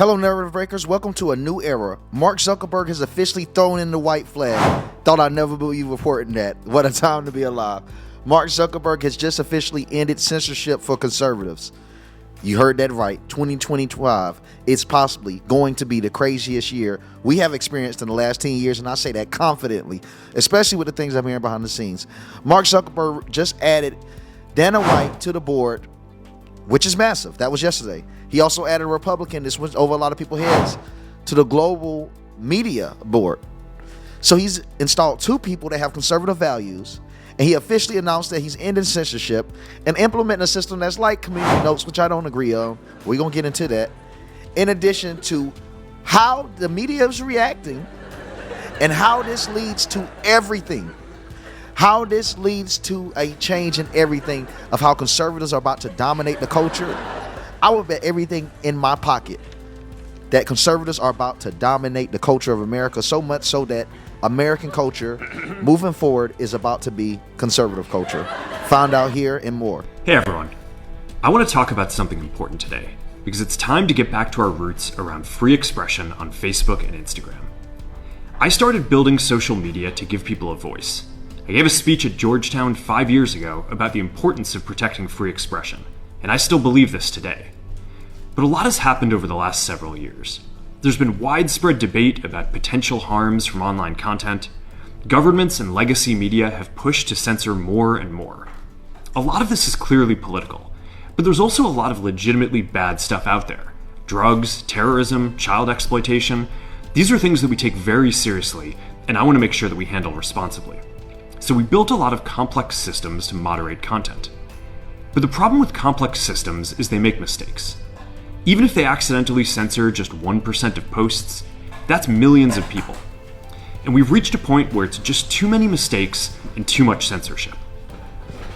Hello, narrative breakers. Welcome to a new era. Mark Zuckerberg has officially thrown in the white flag. Thought I'd never be reporting that. What a time to be alive. Mark Zuckerberg has just officially ended censorship for conservatives. You heard that right. 2025 is possibly going to be the craziest year we have experienced in the last 10 years, and I say that confidently, especially with the things I'm hearing behind the scenes. Mark Zuckerberg just added Dana White to the board, which is massive. That was yesterday. He also added a Republican, this went over a lot of people's heads, to the global media board. So he's installed two people that have conservative values, and he officially announced that he's ending censorship and implementing a system that's like community notes, which I don't agree on. We're going to get into that. In addition to how the media is reacting and how this leads to everything. How this leads to a change in everything of how conservatives are about to dominate the culture. I would bet everything in my pocket that conservatives are about to dominate the culture of America, so much so that American culture moving forward is about to be conservative culture. Find out here and more. Hey everyone. I want to talk about something important today because it's time to get back to our roots around free expression on Facebook and Instagram. I started building social media to give people a voice. I gave a speech at Georgetown 5 years ago about the importance of protecting free expression, and I still believe this today. But a lot has happened over the last several years. There's been widespread debate about potential harms from online content. Governments and legacy media have pushed to censor more and more. A lot of this is clearly political, but there's also a lot of legitimately bad stuff out there. Drugs, terrorism, child exploitation. These are things that we take very seriously, and I want to make sure that we handle responsibly. So we built a lot of complex systems to moderate content. But the problem with complex systems is they make mistakes. Even if they accidentally censor just 1% of posts, that's millions of people. And we've reached a point where it's just too many mistakes and too much censorship.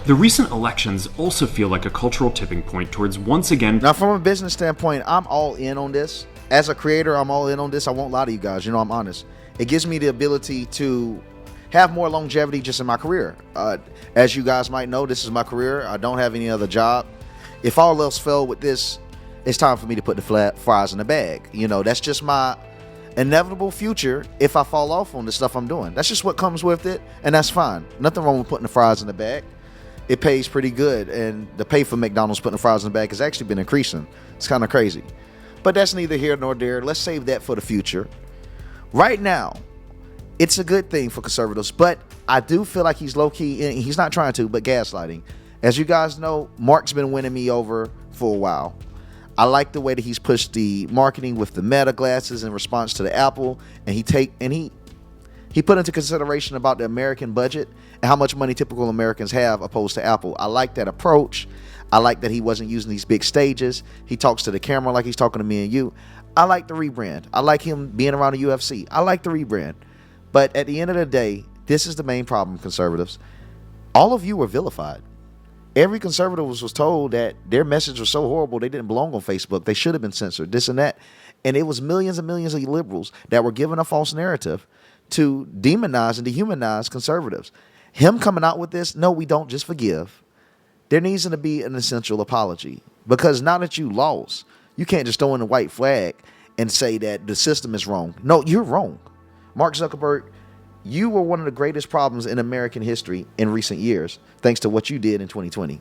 The recent elections also feel like a cultural tipping point towards once again... Now, from a business standpoint, I'm all in on this. As a creator, I'm all in on this. I won't lie to you guys. I'm honest. It gives me the ability to have more longevity just in my career. As you guys might know, this is my career. I don't have any other job. If all else fell with this, it's time for me to put the fries in the bag. That's just my inevitable future if I fall off on the stuff I'm doing. That's just what comes with it, and that's fine. Nothing wrong with putting the fries in the bag. It pays pretty good, and the pay for McDonald's putting the fries in the bag has actually been increasing. It's kind of crazy. But that's neither here nor there. Let's save that for the future. Right now, it's a good thing for conservatives, but I do feel like he's low-key, and he's not trying to, but gaslighting. As you guys know, Mark's been winning me over for a while. I like the way that he's pushed the marketing with the Meta glasses in response to the Apple, and he put into consideration about the American budget and how much money typical Americans have opposed to Apple. I like that approach. I like that he wasn't using these big stages. He talks to the camera like he's talking to me and you. I like the rebrand. I like him being around the UFC. I like the rebrand. But at the end of the day, this is the main problem, conservatives. All of you were vilified. Every conservative was told that their message was so horrible they didn't belong on Facebook. They should have been censored, this and that. And it was millions and millions of liberals that were given a false narrative to demonize and dehumanize conservatives. Him coming out with this, no, we don't just forgive. There needs to be an essential apology. Because now that you lost, you can't just throw in the white flag and say that the system is wrong. No, you're wrong. Mark Zuckerberg, you were one of the greatest problems in American history in recent years, thanks to what you did in 2020.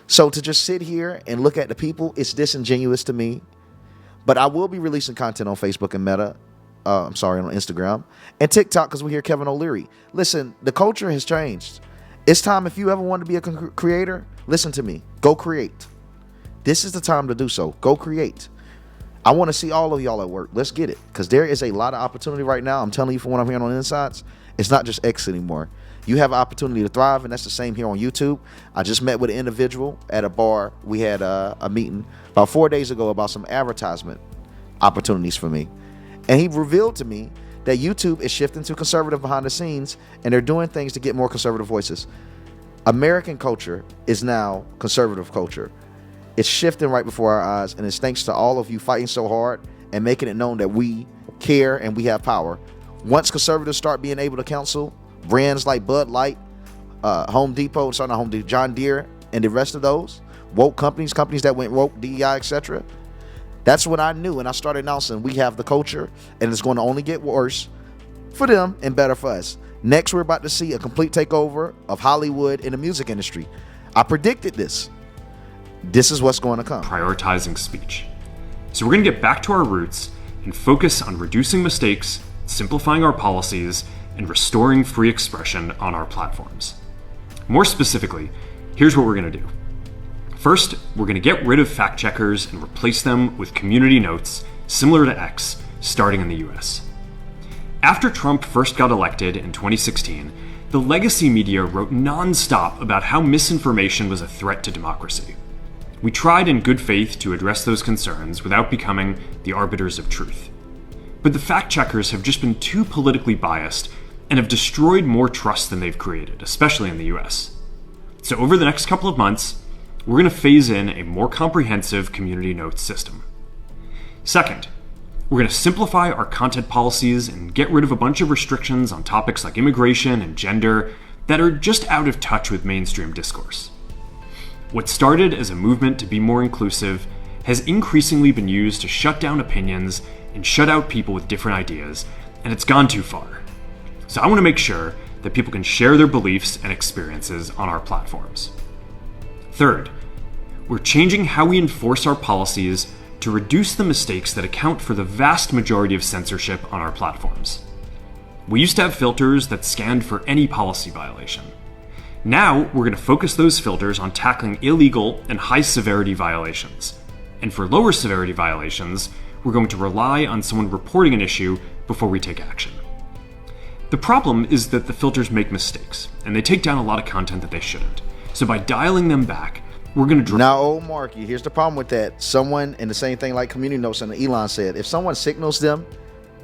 So to just sit here and look at the people, it's disingenuous to me. But I will be releasing content on Facebook and Meta. On Instagram and TikTok, because we hear Kevin O'Leary. Listen, the culture has changed. It's time, if you ever want to be a creator, listen to me. Go create. This is the time to do so. Go create. I want to see all of y'all at work. Let's get it, because there is a lot of opportunity right now. I'm telling you from what I'm hearing on the insides, it's not just X anymore. You have an opportunity to thrive, and that's the same here on YouTube. I just met with an individual at a bar. We had a meeting about 4 days ago about some advertisement opportunities for me. And he revealed to me that YouTube is shifting to conservative behind the scenes, and they're doing things to get more conservative voices. American culture is now conservative culture. It's shifting right before our eyes, and it's thanks to all of you fighting so hard and making it known that we care and we have power. Once conservatives start being able to counsel brands like Bud Light, John Deere, and the rest of those woke companies that went woke, DEI, etc., That's what I knew, and I started announcing we have the culture, and it's going to only get worse for them and better for us. Next, we're about to see a complete takeover of Hollywood and the music industry. I predicted this. This is what's going to come. Prioritizing speech. So we're going to get back to our roots and focus on reducing mistakes, simplifying our policies, and restoring free expression on our platforms. More specifically, here's what we're going to do. First, we're going to get rid of fact checkers and replace them with community notes similar to X, starting in the US. After Trump first got elected in 2016, the legacy media wrote nonstop about how misinformation was a threat to democracy. We tried in good faith to address those concerns without becoming the arbiters of truth. But the fact checkers have just been too politically biased and have destroyed more trust than they've created, especially in the US. So over the next couple of months, we're going to phase in a more comprehensive community notes system. Second, we're going to simplify our content policies and get rid of a bunch of restrictions on topics like immigration and gender that are just out of touch with mainstream discourse. What started as a movement to be more inclusive has increasingly been used to shut down opinions and shut out people with different ideas, and it's gone too far. So I want to make sure that people can share their beliefs and experiences on our platforms. Third, we're changing how we enforce our policies to reduce the mistakes that account for the vast majority of censorship on our platforms. We used to have filters that scanned for any policy violation. Now, we're going to focus those filters on tackling illegal and high-severity violations. And for lower severity violations, we're going to rely on someone reporting an issue before we take action. The problem is that the filters make mistakes, and they take down a lot of content that they shouldn't. So by dialing them back, we're going to... Now, old Marky, here's the problem with that. Someone, and the same thing like community notes and Elon said, if someone signals them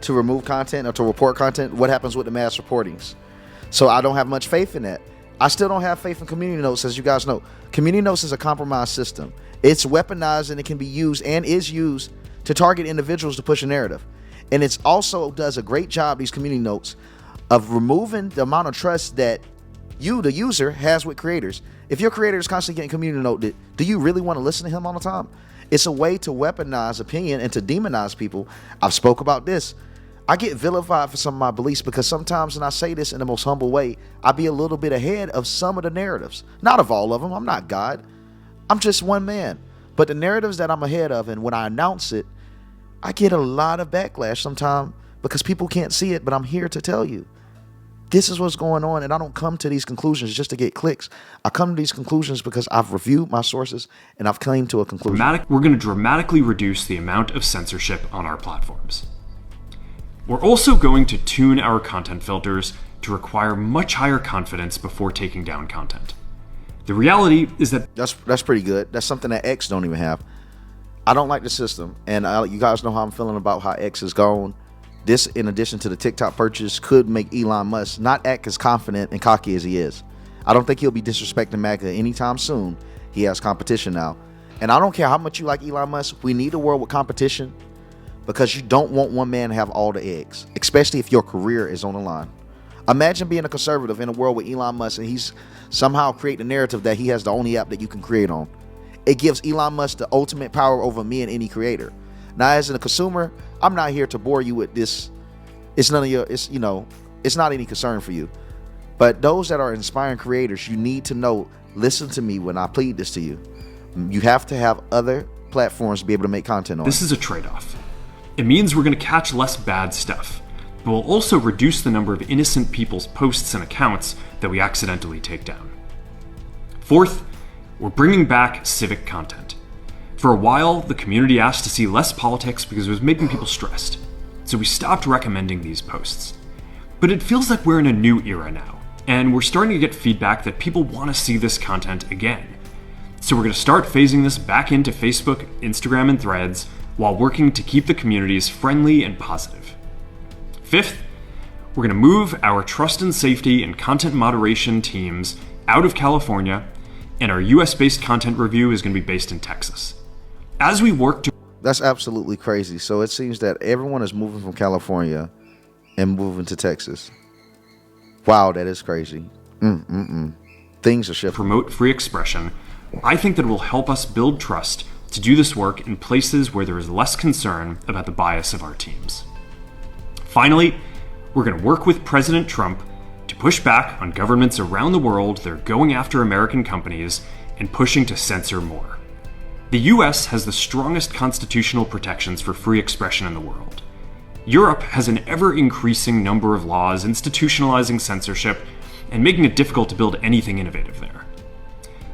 to remove content or to report content, what happens with the mass reportings? So I don't have much faith in that. I still don't have faith in community notes, as you guys know. Community notes is a compromised system. It's weaponized and it can be used and is used to target individuals to push a narrative. And it's also does a great job, these community notes, of removing the amount of trust that you, the user, has with creators. If your creator is constantly getting community noted, do you really want to listen to him all the time? It's a way to weaponize opinion and to demonize people. I've spoke about this. I get vilified for some of my beliefs because sometimes, and I say this in the most humble way, I be a little bit ahead of some of the narratives. Not of all of them. I'm not God. I'm just one man. But the narratives that I'm ahead of, and when I announce it, I get a lot of backlash sometimes because people can't see it, but I'm here to tell you. This is what's going on, and I don't come to these conclusions just to get clicks. I come to these conclusions because I've reviewed my sources and I've come to a conclusion. We're going to dramatically reduce the amount of censorship on our platforms. We're also going to tune our content filters to require much higher confidence before taking down content. The reality is that... That's pretty good. That's something that X don't even have. I don't like the system, and you guys know how I'm feeling about how X is going. This, in addition to the TikTok purchase, could make Elon Musk not act as confident and cocky as he is. I don't think he'll be disrespecting MAGA anytime soon. He has competition now. And I don't care how much you like Elon Musk, we need a world with competition because you don't want one man to have all the eggs, especially if your career is on the line. Imagine being a conservative in a world with Elon Musk and he's somehow creating a narrative that he has the only app that you can create on. It gives Elon Musk the ultimate power over me and any creator. Now, as a consumer, I'm not here to bore you with this. It's none of your, it's not any concern for you. But those that are inspiring creators, you need to know, listen to me when I plead this to you. You have to have other platforms to be able to make content on. This is a trade-off. It means we're going to catch less bad stuff, but we'll also reduce the number of innocent people's posts and accounts that we accidentally take down. Fourth, we're bringing back civic content. For a while, the community asked to see less politics because it was making people stressed, so we stopped recommending these posts. But it feels like we're in a new era now, and we're starting to get feedback that people want to see this content again. So we're going to start phasing this back into Facebook, Instagram, and Threads while working to keep the communities friendly and positive. Fifth, we're going to move our trust and safety and content moderation teams out of California, and our US-based content review is going to be based in Texas. As we work to... That's absolutely crazy. So it seems that everyone is moving from California and moving to Texas. Wow, that is crazy. Things are shifting. Promote free expression. I think that it will help us build trust to do this work in places where there is less concern about the bias of our teams. Finally, we're going to work with President Trump to push back on governments around the world that are going after American companies and pushing to censor more. The US has the strongest constitutional protections for free expression in the world. Europe has an ever-increasing number of laws institutionalizing censorship and making it difficult to build anything innovative there.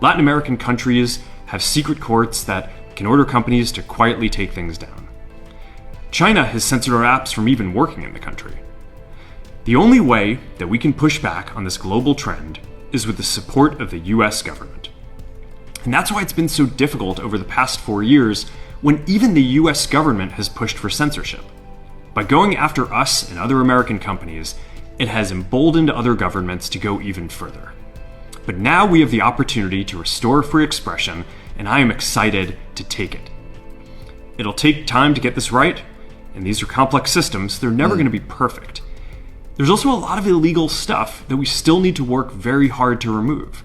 Latin American countries have secret courts that can order companies to quietly take things down. China has censored our apps from even working in the country. The only way that we can push back on this global trend is with the support of the US government. And that's why it's been so difficult over the past 4 years when even the US government has pushed for censorship. By going after us and other American companies, it has emboldened other governments to go even further. But now we have the opportunity to restore free expression, and I am excited to take it. It'll take time to get this right, and these are complex systems. They're never going to be perfect. There's also a lot of illegal stuff that we still need to work very hard to remove.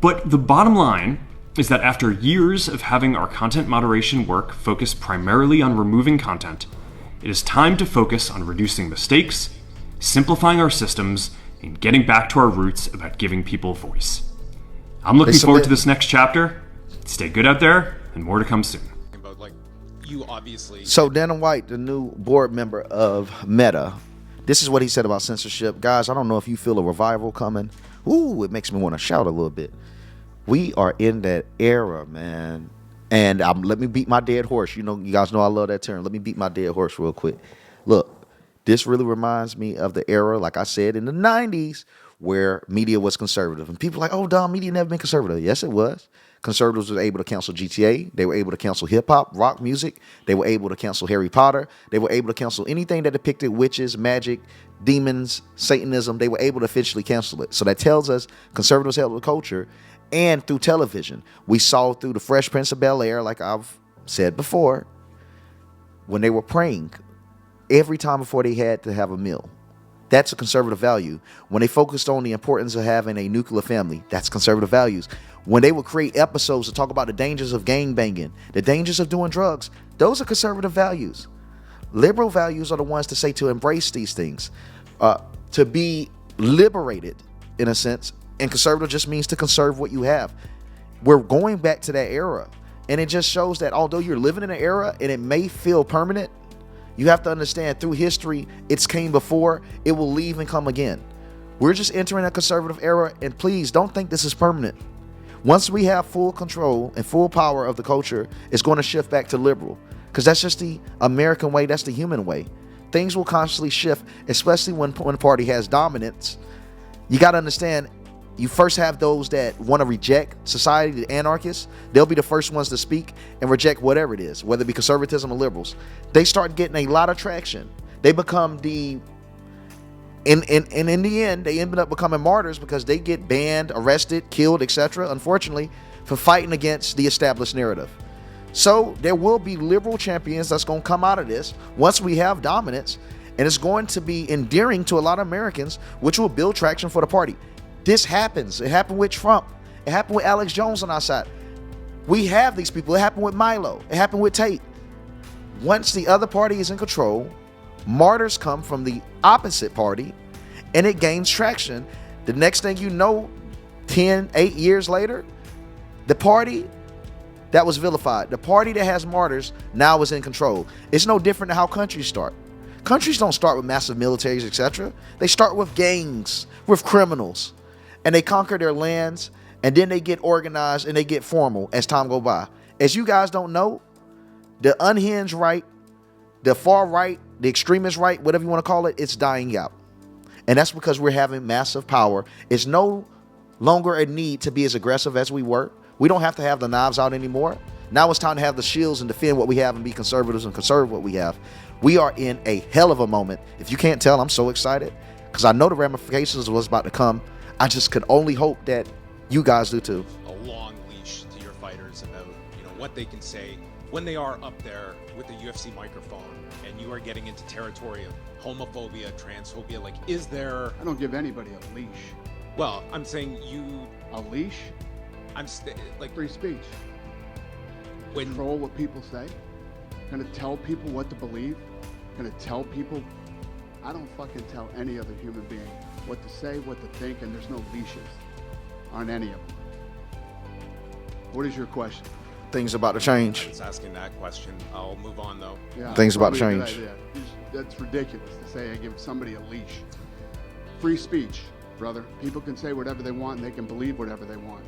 But the bottom line is that after years of having our content moderation work focus primarily on removing content, it is time to focus on reducing mistakes, simplifying our systems, and getting back to our roots about giving people voice. I'm looking forward to this next chapter. Stay good out there, and more to come soon. So Dana White, the new board member of Meta, this is what he said about censorship. Guys, I don't know if you feel a revival coming. Ooh, it makes me want to shout a little bit. We are in that era, man. And let me beat my dead horse. You guys know I love that term. Let me beat my dead horse real quick. Look, this really reminds me of the era, like I said, in the 90s, where media was conservative. And people are like, oh, Dom, media never been conservative. Yes, it was. Conservatives were able to cancel GTA. They were able to cancel hip-hop, rock music. They were able to cancel Harry Potter. They were able to cancel anything that depicted witches, magic, demons, Satanism. They were able to officially cancel it. So that tells us conservatives held the culture. And through television, we saw through the Fresh Prince of Bel-Air, like I've said before, when they were praying every time before they had to have a meal. That's a conservative value. When they focused on the importance of having a nuclear family, that's conservative values. When they would create episodes to talk about the dangers of gang banging, the dangers of doing drugs, those are conservative values. Liberal values are the ones to say to embrace these things, to be liberated in a sense. And conservative just means to conserve what you have. We're going back to that era. And it just shows that although you're living in an era and it may feel permanent, you have to understand through history, it's came before, it will leave and come again. We're just entering a conservative era, and please don't think this is permanent. Once we have full control and full power of the culture, it's going to shift back to liberal, because that's just the American way, that's the human way. Things will constantly shift, especially when one party has dominance. You got to understand, you first have those that want to reject society, the anarchists. They'll be the first ones to speak and reject whatever it is, whether it be conservatism or liberals. They start getting a lot of traction. They become in the end, they end up becoming martyrs because they get banned, arrested, killed, etc., unfortunately, for fighting against the established narrative. So there will be liberal champions that's going to come out of this once we have dominance, and it's going to be endearing to a lot of Americans, which will build traction for the party. This happens. It happened with Trump. It happened with Alex Jones on our side. We have these people. It happened with Milo. It happened with Tate. Once the other party is in control, martyrs come from the opposite party, and it gains traction. The next thing you know, 8 years later, the party that was vilified, the party that has martyrs, now is in control. It's no different than how countries start. Countries don't start with massive militaries, etc. They start with gangs, with criminals. And they conquer their lands, and then they get organized and they get formal as time goes by. As you guys don't know, the unhinged right, the far right, the extremist right, whatever you want to call it, it's dying out. And that's because we're having massive power. It's no longer a need to be as aggressive as we were. We don't have to have the knives out anymore. Now it's time to have the shields and defend what we have and be conservatives and conserve what we have. We are in a hell of a moment. If you can't tell, I'm so excited because I know the ramifications of what's about to come. I just could only hope that you guys do too. A long leash to your fighters about, what they can say when they are up there with the UFC microphone and you are getting into territory of homophobia, transphobia. Like, is there... I don't give anybody a leash. Well, I'm saying you... A leash? like... Free speech. control what people say? Gonna tell people what to believe? Gonna tell people? I don't fucking tell any other human being what to say, what to think, and there's no leashes on any of them. What is your question? Things about to change. It's asking that question. I'll move on though. Yeah, Things about to probably a good change. idea. That's ridiculous to say I give somebody a leash. Free speech, brother. People can say whatever they want and they can believe whatever they want.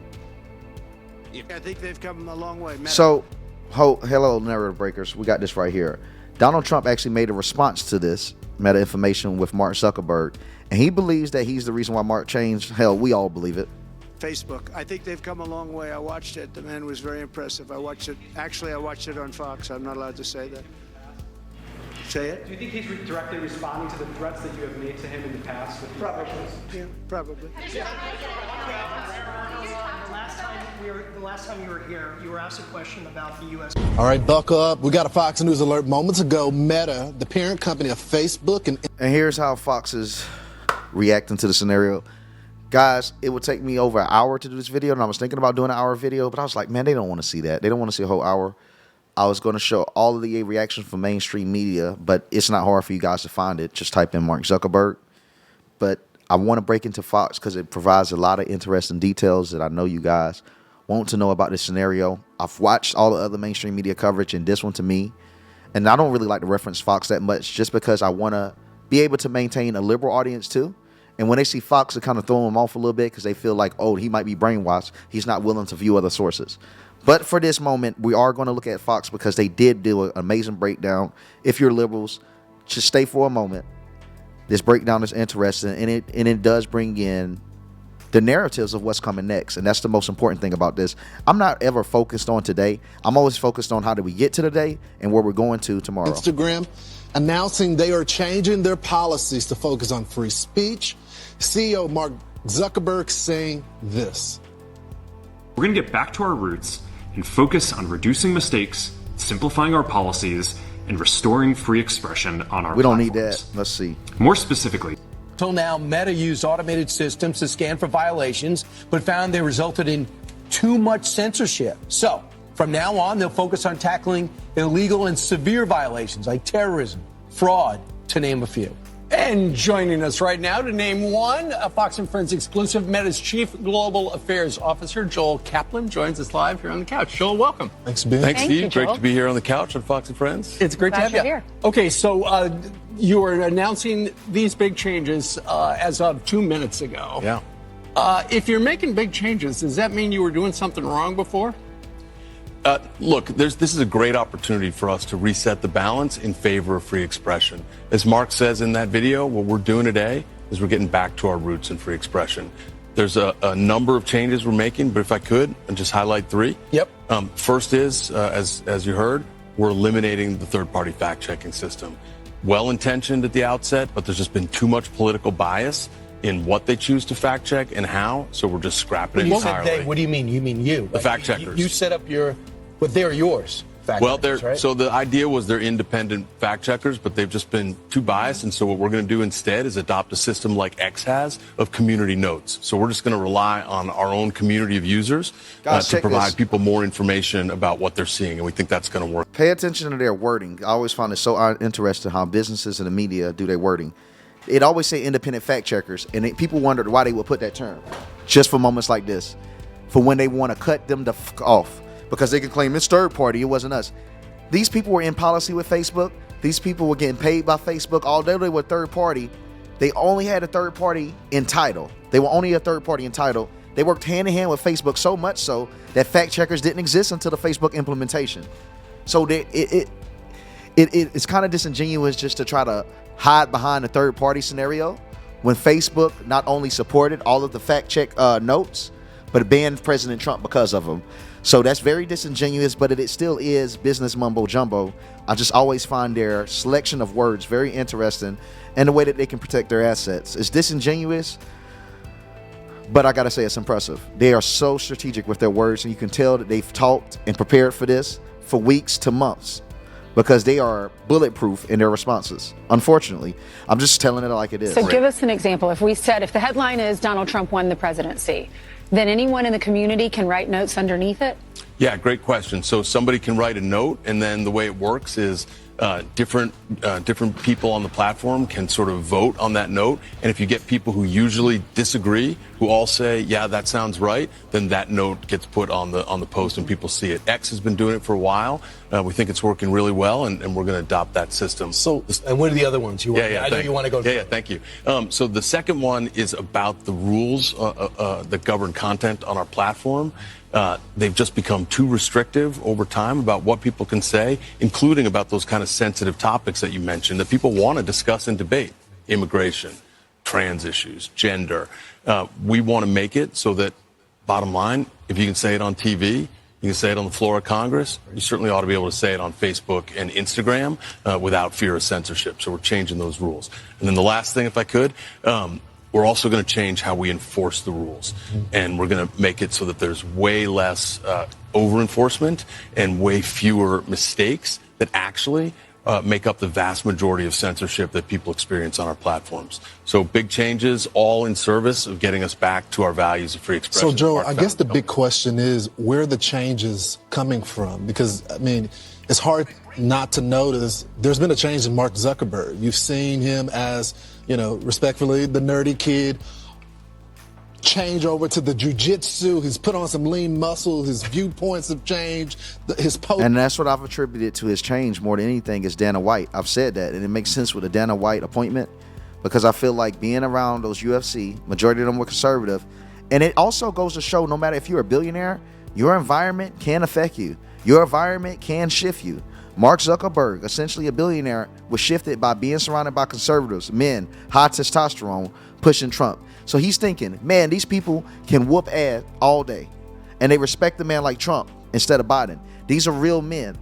I think they've come a long way. So, hello, narrative breakers. We got this right here. Donald Trump actually made a response to this meta information with Mark Zuckerberg, and he believes that he's the reason why Mark changed. Hell, we all believe it. Facebook. I think they've come a long way. I watched it. The man was very impressive. I watched it. Actually, I watched it on Fox. I'm not allowed to say that. Say it? Do you think he's directly responding to the threats that you have made to him in the past? With Probably. Yeah, probably. The last time you were here, you were asked a question about the U.S. All right, buckle up. We got a Fox News alert moments ago. Meta, the parent company of Facebook, and here's how Fox is reacting to the scenario. Guys, it would take me over an hour to do this video, and I was thinking about doing an hour video, but I was like, man, they don't want to see that. They don't want to see a whole hour. I was going to show all of the reactions from mainstream media, but it's not hard for you guys to find it. Just type in Mark Zuckerberg. But I want to break into Fox because it provides a lot of interesting details that I know you guys want to know about this scenario. I've watched all the other mainstream media coverage, and this one to me, and I don't really like to reference Fox that much just because I want to be able to maintain a liberal audience too. And when they see Fox, it kind of throw them off a little bit because they feel like, oh, he might be brainwashed. He's not willing to view other sources. But for this moment, we are going to look at Fox because they did do an amazing breakdown. If you're liberals, just stay for a moment. This breakdown is interesting, and it does bring in the narratives of what's coming next. And that's the most important thing about this. I'm not ever focused on today. I'm always focused on how do we get to today and where we're going to tomorrow. Instagram announcing they are changing their policies to focus on free speech. CEO Mark Zuckerberg saying this. We're going to get back to our roots and focus on reducing mistakes, simplifying our policies, and restoring free expression on our We don't platforms. need that. Let's see. More specifically, Till now, Meta used automated systems to scan for violations, but found they resulted in too much censorship. So, from now on, they'll focus on tackling illegal and severe violations like terrorism, fraud, to name a few. And joining us right now to name one, a Fox and Friends exclusive, Meta's Chief Global Affairs Officer, Joel Kaplan, joins us live here on the couch. Joel, welcome. Thanks, Ben. Thanks, Thank Steve. you, Great Joel. to be here on the couch on Fox and Friends. It's great to have Glad you you're here. Okay, so you were announcing these big changes as of 2 minutes ago. Yeah. If you're making big changes, does that mean you were doing something wrong before? Look, this is a great opportunity for us to reset the balance in favor of free expression. As Mark says in that video, what we're doing today is we're getting back to our roots in free expression. There's a number of changes we're making, but if I could, and just highlight three. Yep. First is, as you heard, we're eliminating the third-party fact-checking system. Well-intentioned at the outset, but there's just been too much political bias in what they choose to fact check and how, so we're just scrapping it You said entirely. they, what do you mean? You mean you? The fact checkers. You set up but they're yours. Fact Well, checkers, right? so the idea was they're independent fact checkers, but they've just been too biased. And so what we're going to do instead is adopt a system like X has of community notes. So we're just going to rely on our own community of users Guys, to check provide this. people more information about what they're seeing. And we think that's going to work. Pay attention to their wording. I always find it so interesting how businesses and the media do their wording. It always say independent fact checkers, and people wondered why they would put that term. Just for moments like this. For when they want to cut them the fuck off. Because they can claim it's third party, it wasn't us. These people were in policy with Facebook. These people were getting paid by Facebook. Although they were third party, they only had a third party in title. They were only a third party in title. They worked hand in hand with Facebook so much so that fact checkers didn't exist until the Facebook implementation. So it's kind of disingenuous just to try to hide behind a third party scenario when Facebook not only supported all of the fact check notes, but banned President Trump because of them. So that's very disingenuous, but it still is business mumbo jumbo. I just always find their selection of words very interesting and the way that they can protect their assets. It's disingenuous, but I gotta say it's impressive. They are so strategic with their words, and you can tell that they've talked and prepared for this for weeks to months because they are bulletproof in their responses. Unfortunately, I'm just telling it like it is. So give us an example. If the headline is Donald Trump won the presidency, then anyone in the community can write notes underneath it? Yeah, great question. So somebody can write a note, and then the way it works is different people on the platform can sort of vote on that note. And if you get people who usually disagree, who all say, yeah, that sounds right, then that note gets put on the post and people see it. X has been doing it for a while. We think it's working really well, and we're going to adopt that system. So, and what are the other ones? I know you want to go. Yeah, thank you. So the second one is about the rules that govern content on our platform. They've just become too restrictive over time about what people can say, including about those kind of sensitive topics that you mentioned that people want to discuss and debate: immigration, trans issues, gender. We want to make it so that, bottom line, if you can say it on TV, you can say it on the floor of Congress, you certainly ought to be able to say it on Facebook and Instagram without fear of censorship. So we're changing those rules. And then the last thing, if I could, we're also going to change how we enforce the rules. And we're going to make it so that there's way less over-enforcement and way fewer mistakes that actually make up the vast majority of censorship that people experience on our platforms. So big changes, all in service of getting us back to our values of free expression. So, Joe, I guess the big question is where are the changes coming from? Because, I mean, it's hard not to notice there's been a change in Mark Zuckerberg. You've seen him as, you know, respectfully, the nerdy kid, change over to the jiu-jitsu. He's put on some lean muscle. His viewpoints have changed. His post. And that's what I've attributed to his change more than anything is Dana White. I've said that, and it makes sense with the Dana White appointment because I feel like being around those UFC, majority of them were conservative, and it also goes to show no matter if you're a billionaire, your environment can affect you. Your environment can shift you. Mark Zuckerberg, essentially a billionaire, was shifted by being surrounded by conservatives, men, high testosterone, pushing Trump. So he's thinking, man, these people can whoop ass all day. And they respect a man like Trump instead of Biden. These are real men.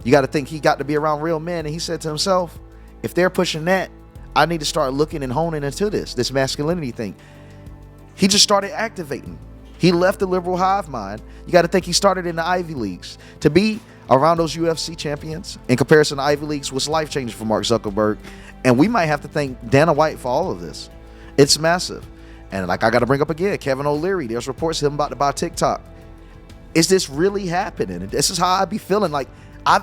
You got to think he got to be around real men. And he said to himself, if they're pushing that, I need to start looking and honing into this masculinity thing. He just started activating. He left the liberal hive mind. You got to think he started in the Ivy Leagues. To be around those UFC champions in comparison to Ivy Leagues was life-changing for Mark Zuckerberg. And we might have to thank Dana White for all of this. It's massive. And like I got to bring up again, Kevin O'Leary, there's reports of him about to buy TikTok. Is this really happening? And this is how I be feeling. Like,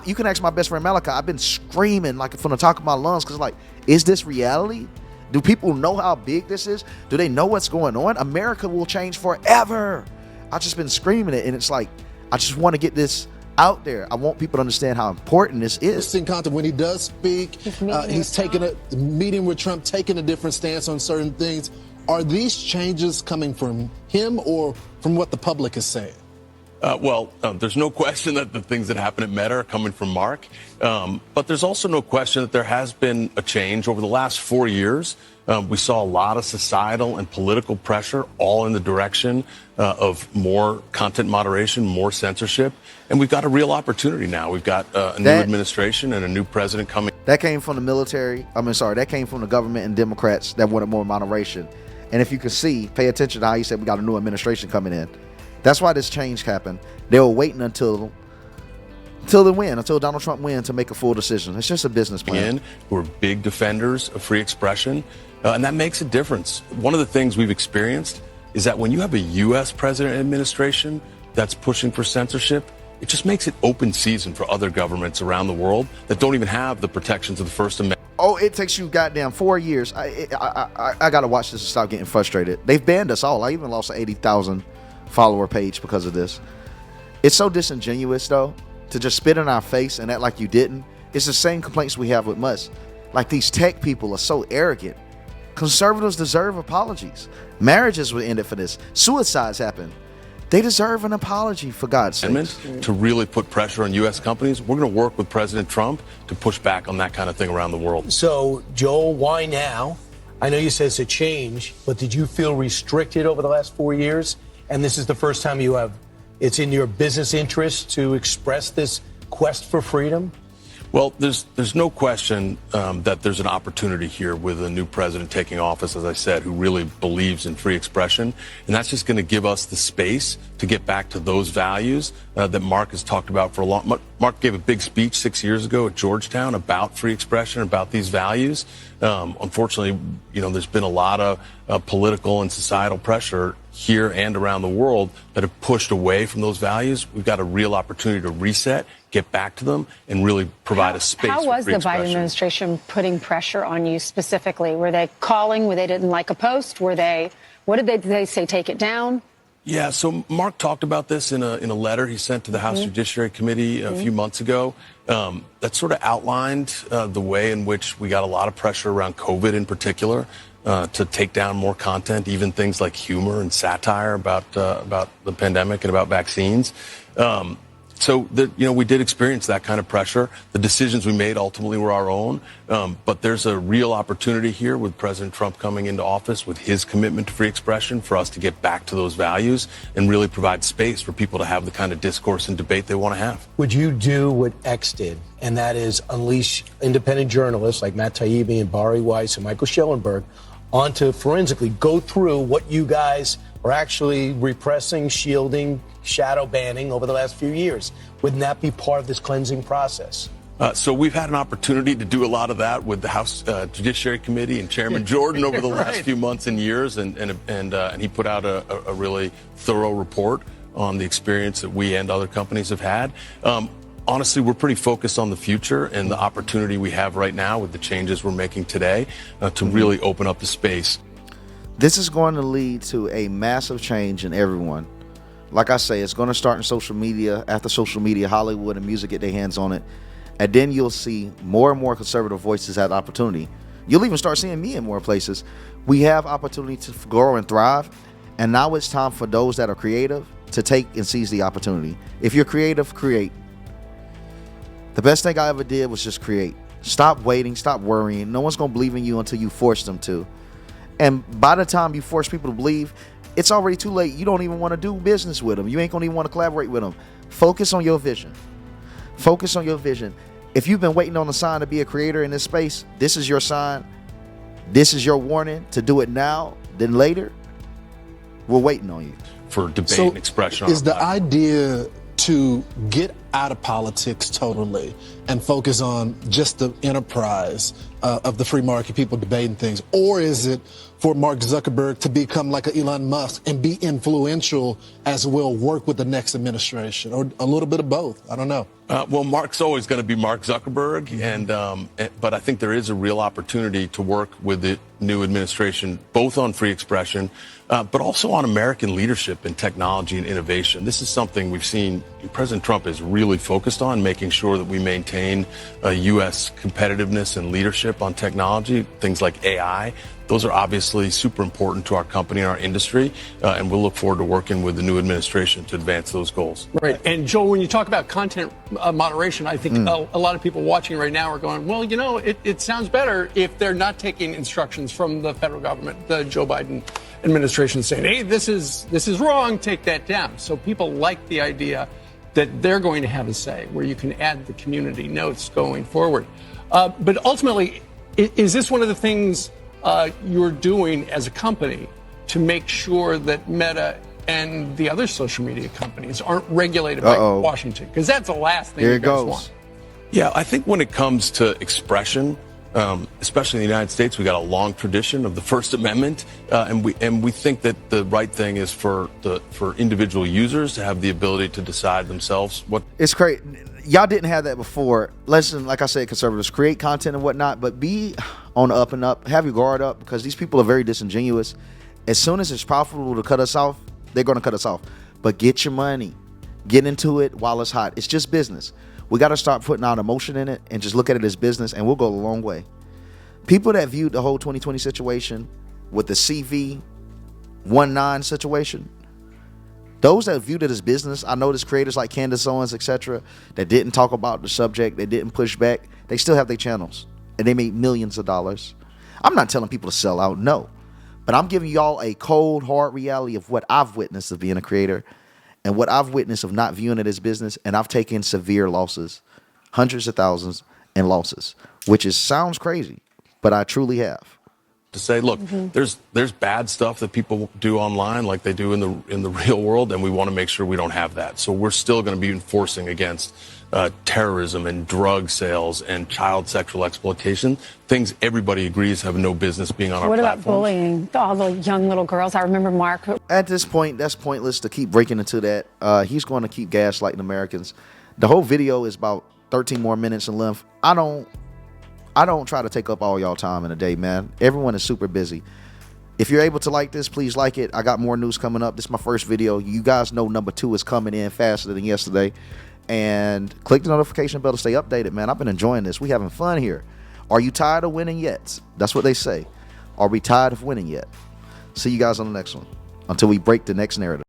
you can ask my best friend Malachi, I've been screaming like from the top of my lungs because like, is this reality? Do people know how big this is? Do they know what's going on? America will change forever. I've just been screaming it, and it's like, I just want to get this out there. I want people to understand how important this is. When he does speak, he's taking a meeting with Trump, taking a different stance on certain things. Are these changes coming from him or from what the public is saying? There's no question that the things that happen at Meta are coming from Mark. But there's also no question that there has been a change over the last 4 years. We saw a lot of societal and political pressure all in the direction of more content moderation, more censorship. And we've got a real opportunity now. We've got a new administration and a new president coming. That came from the military. That came from the government and Democrats that wanted more moderation. And if you can see, pay attention to how he said we got a new administration coming in. That's why this change happened. They were waiting until Donald Trump wins to make a full decision. It's just a business plan. We're big defenders of free expression, and that makes a difference. One of the things we've experienced is that when you have a U.S. president and administration that's pushing for censorship, it just makes it open season for other governments around the world that don't even have the protections of the First Amendment. Oh, it takes you goddamn 4 years. I got to watch this and stop getting frustrated. They've banned us all. I even lost an 80,000 follower page because of this. It's so disingenuous, though, to just spit in our face and act like you didn't. It's the same complaints we have with Musk. Like, these tech people are so arrogant. Conservatives deserve apologies. Marriages were ended for this. Suicides happen. They deserve an apology, for God's sake. To really put pressure on U.S. companies, we're going to work with President Trump to push back on that kind of thing around the world. So, Joel, why now? I know you said it's a change, but did you feel restricted over the last 4 years? And this is the first time it's in your business interest to express this quest for freedom? Well, there's no question that there's an opportunity here with a new president taking office, as I said, who really believes in free expression. And that's just going to give us the space to get back to those values that Mark has talked about for a long. Mark gave a big speech 6 years ago at Georgetown about free expression, about these values. Unfortunately, there's been a lot of political and societal pressure here and around the world that have pushed away from those values. We've got a real opportunity to reset, get back to them, and really provide a space How for was free the expression. Biden administration putting pressure on you specifically? Were they calling where they didn't like a post? What did they say, take it down? Yeah, so Mark talked about this in a letter he sent to the House Judiciary Committee a few months ago. That sort of outlined the way in which we got a lot of pressure around COVID in particular to take down more content, even things like humor and satire about the pandemic and about vaccines. So we did experience that kind of pressure. The decisions we made ultimately were our own, but there's a real opportunity here with President Trump coming into office with his commitment to free expression for us to get back to those values and really provide space for people to have the kind of discourse and debate they want to have. Would you do what X did, and that is unleash independent journalists like Matt Taibbi and Bari Weiss and Michael Schellenberg onto forensically go through what you guys are actually repressing, shielding, shadow banning over the last few years? Wouldn't that be part of this cleansing process? So we've had an opportunity to do a lot of that with the House Judiciary Committee and Chairman Jordan over the last few months and years, and he put out a really thorough report on the experience that we and other companies have had. Honestly, we're pretty focused on the future and the opportunity we have right now with the changes we're making today to really open up the space. This is going to lead to a massive change in everyone. Like I say, it's going to start in social media. After social media, Hollywood and music get their hands on it. And then you'll see more and more conservative voices have opportunity. You'll even start seeing me in more places. We have opportunity to grow and thrive. And now it's time for those that are creative to take and seize the opportunity. If you're creative, create. The best thing I ever did was just create. Stop waiting, stop worrying. No one's going to believe in you until you force them to. And by the time you force people to believe, it's already too late. You don't even want to do business with them. You ain't going to even want to collaborate with them. Focus on your vision. Focus on your vision. If you've been waiting on a sign to be a creator in this space, this is your sign. This is your warning to do it now, then later. We're waiting on you. For debate and expression. Is the idea to get out of politics totally and focus on just the enterprise of the free market, people debating things? Or is it for Mark Zuckerberg to become like an Elon Musk and be influential as well, work with the next administration, or a little bit of both? I don't know. Well, Mark's always going to be Mark Zuckerberg, but I think there is a real opportunity to work with the new administration, both on free expression, but also on American leadership in technology and innovation. This is something we've seen President Trump is really focused on, making sure that we maintain U.S. competitiveness and leadership on technology, things like AI. Those are obviously super important to our company and our industry, and we'll look forward to working with the new administration to advance those goals. Right. And Joel, when you talk about content moderation, I think a lot of people watching right now are going, well, it sounds better if they're not taking instructions from the federal government, the Joe Biden administration, saying, hey, this is wrong, take that down. So people like the idea that they're going to have a say, where you can add the community notes going forward. But ultimately, is this one of the things you're doing as a company to make sure that Meta and the other social media companies aren't regulated by Washington? Because that's the last thing you guys want. Yeah, I think when it comes to expression, especially in the United States, we got a long tradition of the First Amendment, and we think that the right thing is for individual users to have the ability to decide themselves what. It's crazy. Y'all didn't have that before. Listen, like I said, conservatives create content and whatnot, but be on the up and up. Have your guard up, because these people are very disingenuous. As soon as it's profitable to cut us off, they're going to cut us off. But get your money. Get into it while it's hot. It's just business. We got to start putting out emotion in it and just look at it as business, and we'll go a long way. People that viewed the whole 2020 situation with the CV-19 situation, those that viewed it as business, I noticed creators like Candace Owens, etc., that didn't talk about the subject, they didn't push back, they still have their channels, and they made millions of dollars. I'm not telling people to sell out, no. But I'm giving y'all a cold, hard reality of what I've witnessed of being a creator and what I've witnessed of not viewing it as business, and I've taken severe losses, hundreds of thousands in losses, which sounds crazy, but I truly have. to say, look, there's bad stuff that people do online like they do in the real world, and we want to make sure we don't have that. So we're still going to be enforcing against terrorism and drug sales and child sexual exploitation, things everybody agrees have no business being on our platforms. What about bullying? All the young little girls. I remember Mark. At this point, that's pointless to keep breaking into that. He's going to keep gaslighting Americans. The whole video is about 13 more minutes in length. I don't try to take up all y'all time in a day, man. Everyone is super busy. If you're able to like this, please like it. I got more news coming up. This is my first video. You guys know number 2 is coming in faster than yesterday. And click the notification bell to stay updated, man. I've been enjoying this. We having fun here. Are you tired of winning yet? That's what they say. Are we tired of winning yet? See you guys on the next one. Until we break the next narrative.